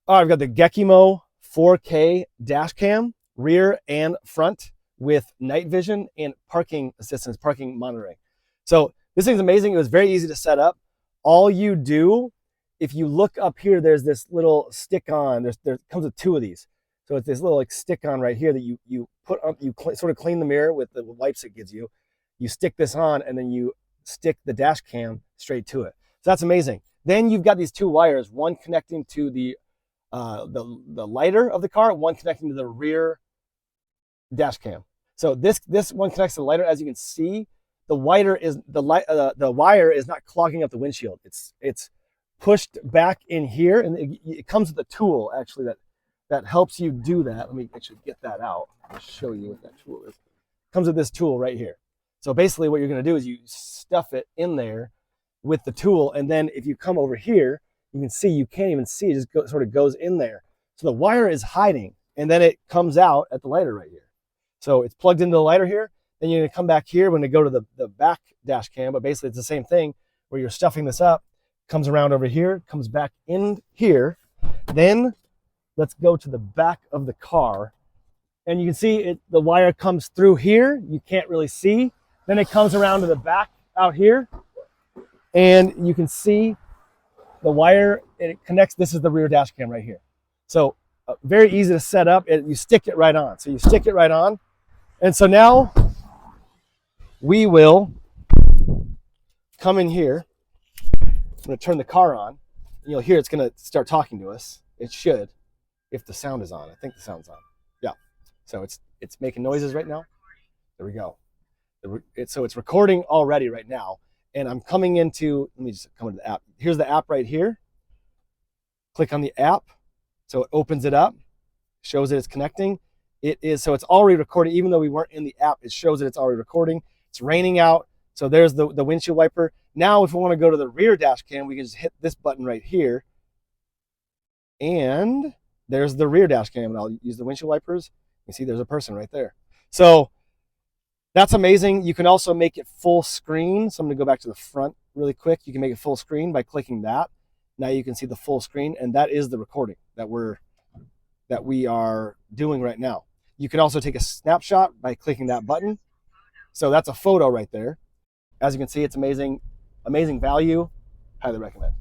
Oh, I've got the Gekimo 4K dash cam, rear and front, with night vision and parking assistance, parking monitoring. So this thing's amazing. It was very easy to set up. All you do, if you look up here, there's this little stick on. There comes with two of these. So it's this little like stick on right here that you put up. Sort of clean the mirror with the wipes it gives you. You stick this on, and then you stick the dash cam straight to it. So that's amazing. Then you've got these two wires, one connecting to the lighter of the car, one connecting to the rear dash cam. So this one connects to the lighter. As you can see, the wire is not clogging up the windshield. It's pushed back in here, and it comes with a tool actually that helps you do that. Let me actually get that out and show you what that tool is. It comes with this tool right here. So basically what you're going to do is you stuff it in there with the tool, and then if you come over here, you can see, you can't even see, it just sort of goes in there. So the wire is hiding, and then it comes out at the lighter right here. So it's plugged into the lighter here. Then you're going to come back here when they go to the back dash cam, but basically it's the same thing where you're stuffing this up, comes around over here, comes back in here. Then let's go to the back of the car, and you can see the wire comes through here. You can't really see. Then it comes around to the back out here, and you can see the wire, and it connects. This is the rear dash cam right here. So very easy to set up. You stick it right on. So you stick it right on. And so now we will come in here. I'm going to turn the car on. And you'll hear it's going to start talking to us. It should, if the sound is on. I think the sound's on. Yeah. So it's making noises right now. There we go. So it's recording already right now. And I'm coming into, let me just come into the app. Here's the app right here. Click on the app. So it opens it up, shows that it's connecting. So it's already recording. Even though we weren't in the app, it shows that it's already recording. It's raining out. So there's the windshield wiper. Now, if we want to go to the rear dash cam, we can just hit this button right here. And there's the rear dash cam. And I'll use the windshield wipers. You see there's a person right there. So that's amazing. You can also make it full screen. So I'm going to go back to the front really quick. You can make it full screen by clicking that. Now you can see the full screen, and that is the recording that we are doing right now. You can also take a snapshot by clicking that button. So that's a photo right there. As you can see, it's amazing, amazing value. Highly recommend.